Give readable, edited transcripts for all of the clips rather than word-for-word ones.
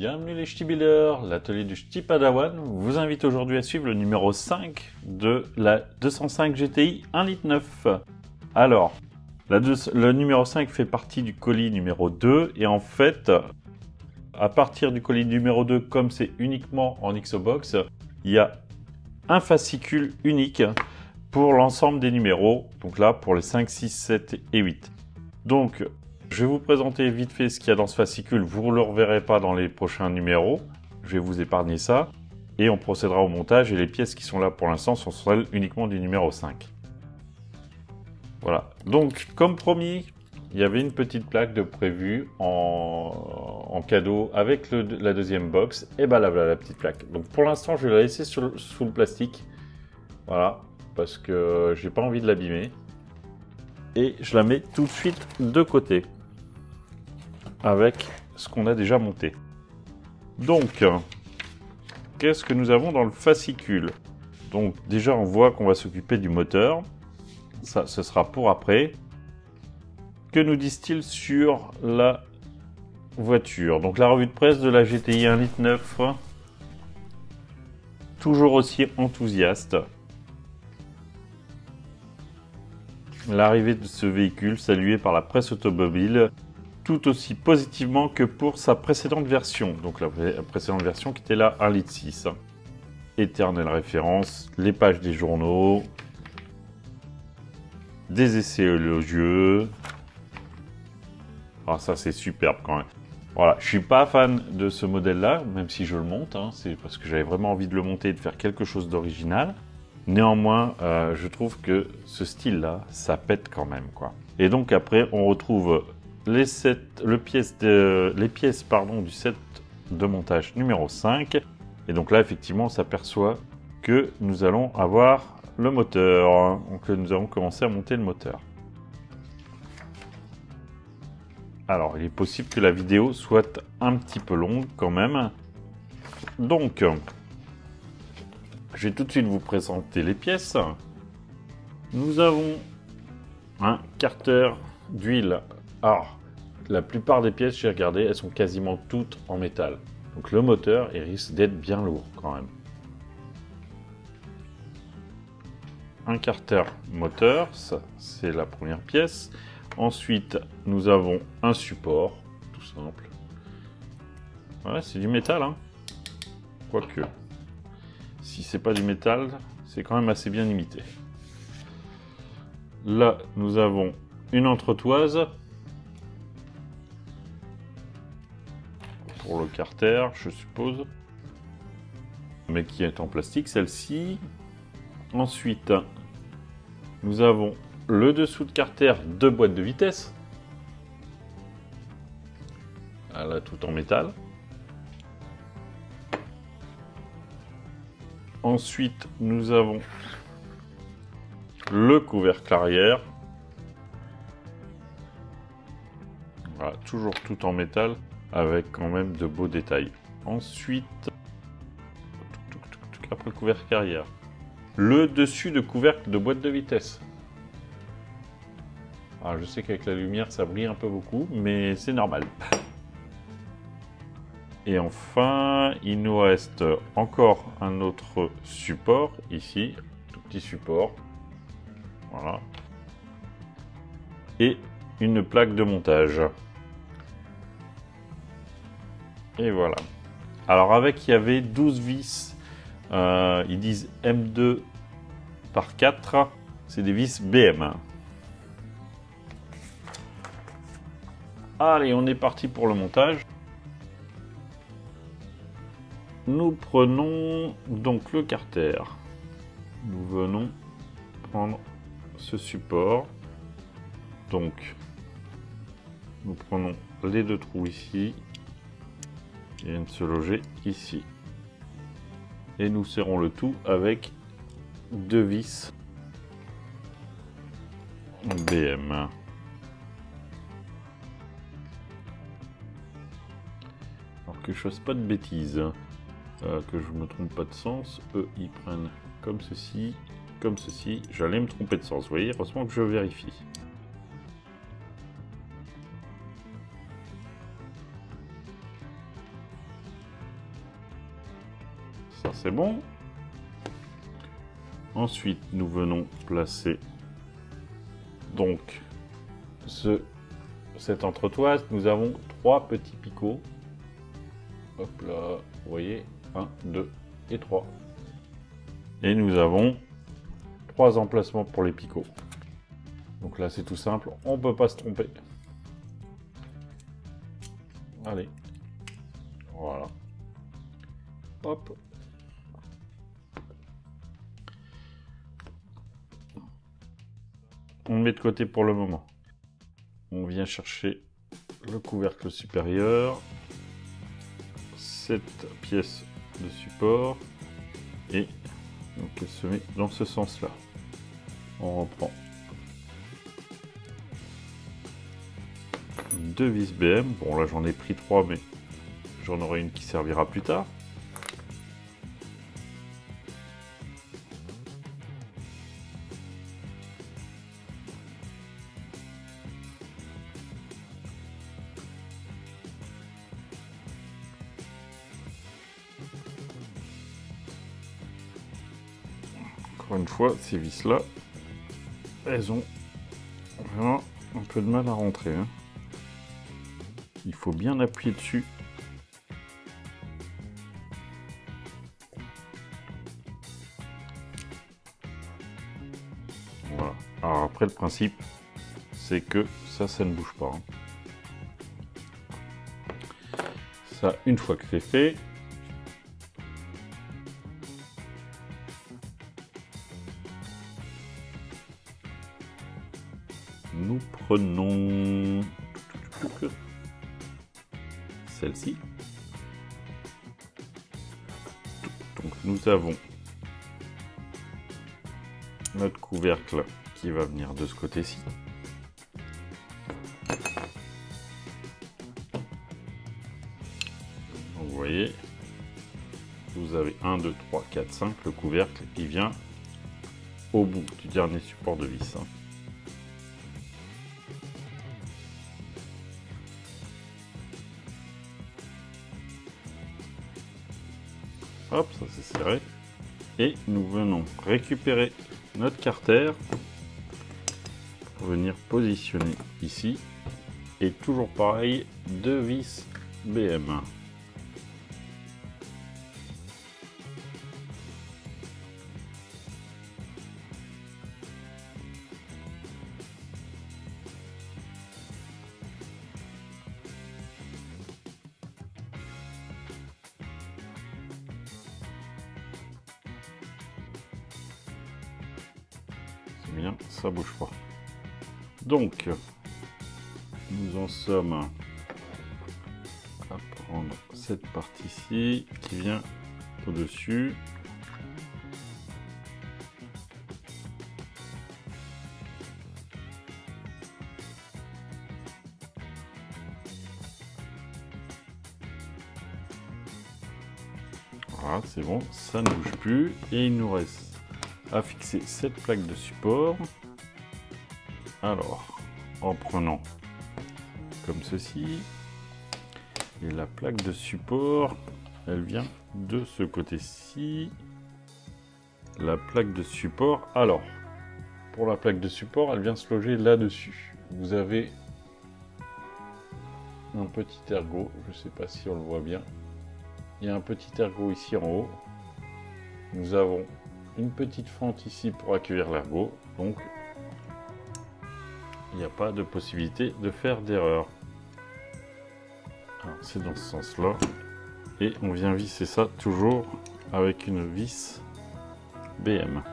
Bienvenue les Ch'ti Builders, l'atelier du Ch'ti Padawan vous invite aujourd'hui à suivre le numéro 5 de la 205 GTI 1,9 litre. Alors, le numéro 5 fait partie du colis numéro 2 et en fait, à partir du colis numéro 2, comme c'est uniquement en Xbox, il y a un fascicule unique pour l'ensemble des numéros, donc là pour les 5, 6, 7 et 8. Donc, je vais vous présenter vite fait ce qu'il y a dans ce fascicule, vous ne le reverrez pas dans les prochains numéros, je vais vous épargner ça, et on procédera au montage, et les pièces qui sont là pour l'instant sont celles uniquement du numéro 5. Voilà, donc comme promis, il y avait une petite plaque de prévu en cadeau avec la deuxième box, et ben là voilà la petite plaque. Donc pour l'instant je vais la laisser sous le plastique, voilà, parce que j'ai pas envie de l'abîmer. Et je la mets tout de suite de côté avec ce qu'on a déjà monté. Donc, qu'est-ce que nous avons dans le fascicule? Donc déjà on voit qu'on va s'occuper du moteur, ça ce sera pour après. Que nous disent-ils sur la voiture? Donc la revue de presse de la GTI 1,9 litre, toujours aussi enthousiaste. L'arrivée de ce véhicule salué par la presse automobile tout aussi positivement que pour sa précédente version. Donc la précédente version qui était la 1,6 litre. Éternelle référence, les pages des journaux, des essais élogieux. Ah ça c'est superbe quand même. Voilà, je suis pas fan de ce modèle là, même si je le monte, hein, c'est parce que j'avais vraiment envie de le monter et de faire quelque chose d'original. Néanmoins, je trouve que ce style-là, ça pète quand même, quoi. Et donc après, on retrouve les pièces du set de montage numéro 5. Et donc là, effectivement, on s'aperçoit que nous allons avoir le moteur, hein, que nous allons commencer à monter le moteur. Alors, il est possible que la vidéo soit un petit peu longue quand même. Donc, je vais tout de suite vous présenter les pièces. Nous avons un carter d'huile. Alors, la plupart des pièces, j'ai regardé, elles sont quasiment toutes en métal. Donc le moteur, il risque d'être bien lourd quand même. Un carter moteur, ça c'est la première pièce. Ensuite, nous avons un support, tout simple. Ouais, c'est du métal, hein. Quoique. Si c'est pas du métal, c'est quand même assez bien imité. Là, nous avons une entretoise pour le carter, je suppose, mais qui est en plastique, celle-ci. Ensuite, nous avons le dessous de carter de boîte de vitesse. Là, tout en métal. Ensuite, nous avons le couvercle arrière. Voilà, toujours tout en métal, avec quand même de beaux détails. Ensuite, après le couvercle arrière, le dessus de couvercle de boîte de vitesse. Alors, je sais qu'avec la lumière, ça brille un peu beaucoup, mais c'est normal. Et enfin, il nous reste encore un autre support, ici, tout petit support, voilà, et une plaque de montage. Et voilà. Alors avec, il y avait 12 vis, ils disent M2 par 4, c'est des vis BM. Allez, on est parti pour le montage. Nous prenons donc le carter. Nous venons prendre ce support. Donc, nous prenons les deux trous ici. Ils viennent se loger ici. Et nous serrons le tout avec deux vis BM. Alors que je fasse pas de bêtises. Que je me trompe pas de sens, eux ils prennent comme ceci, j'allais me tromper de sens, vous voyez, heureusement que je vérifie. c'est bon. Ensuite, nous venons placer donc cette entretoise. Nous avons 3 petits picots. Hop là, vous voyez, 1, 2 et 3. Et nous avons 3 emplacements pour les picots. Donc là, c'est tout simple, on ne peut pas se tromper. Allez, voilà. Hop. On le met de côté pour le moment. On vient chercher le couvercle supérieur, cette pièce de support, et donc elle se met dans ce sens-là. On reprend 2 vis BM. Bon, là j'en ai pris 3, mais j'en aurai une qui servira plus tard. Encore une fois, ces vis-là, elles ont vraiment un peu de mal à rentrer, hein. Il faut bien appuyer dessus. Voilà. Alors après, le principe, c'est que ça ne bouge pas, hein. Ça, une fois que c'est fait, nous prenons celle-ci. Donc nous avons notre couvercle qui va venir de ce côté-ci. Vous voyez, vous avez 1, 2, 3, 4, 5. Le couvercle, il vient au bout du dernier support de vis, hein. Hop, ça c'est serré. Et nous venons récupérer notre carter pour venir positionner ici. Et toujours pareil, 2 vis BM. Bien, ça bouge pas. Donc, nous en sommes à prendre cette partie-ci qui vient au-dessus. Voilà, c'est bon, ça ne bouge plus. Et il nous reste à fixer cette plaque de support. Alors, en prenant comme ceci, et la plaque de support, elle vient de ce côté-ci. La plaque de support, alors, pour la plaque de support, elle vient se loger là-dessus. Vous avez un petit ergot, je ne sais pas si on le voit bien. Il y a un petit ergot ici en haut. Nous avons une petite fente ici pour accueillir l'ergot, donc il n'y a pas de possibilité de faire d'erreur. C'est dans ce sens là, et on vient visser ça toujours avec une vis BM.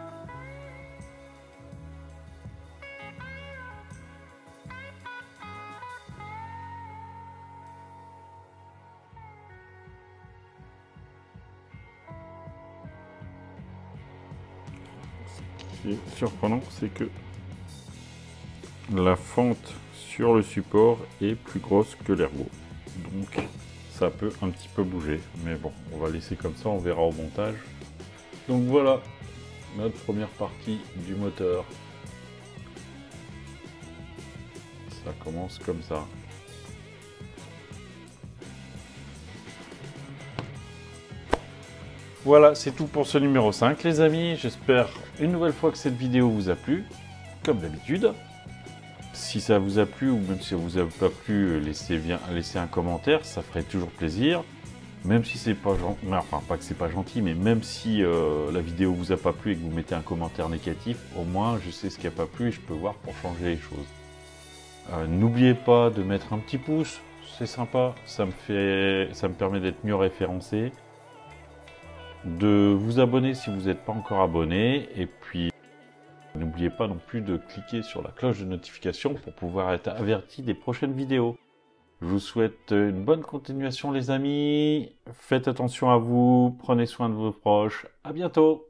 Ce qui est surprenant, c'est que la fente sur le support est plus grosse que l'ergot, donc ça peut un petit peu bouger, mais bon, on va laisser comme ça, on verra au montage. Donc voilà notre première partie du moteur. Ça commence comme ça. Voilà, c'est tout pour ce numéro 5, les amis. J'espère une nouvelle fois que cette vidéo vous a plu, comme d'habitude. Si ça vous a plu, ou même si ça vous a pas plu, laissez un commentaire, ça ferait toujours plaisir. Même si c'est pas gentil, enfin pas que c'est pas gentil, mais même si la vidéo vous a pas plu et que vous mettez un commentaire négatif, au moins je sais ce qui a pas plu et je peux voir pour changer les choses. N'oubliez pas de mettre un petit pouce, c'est sympa, ça me permet d'être mieux référencé. De vous abonner si vous n'êtes pas encore abonné, et puis n'oubliez pas non plus de cliquer sur la cloche de notification pour pouvoir être averti des prochaines vidéos. Je vous souhaite une bonne continuation les amis, faites attention à vous, prenez soin de vos proches, à bientôt.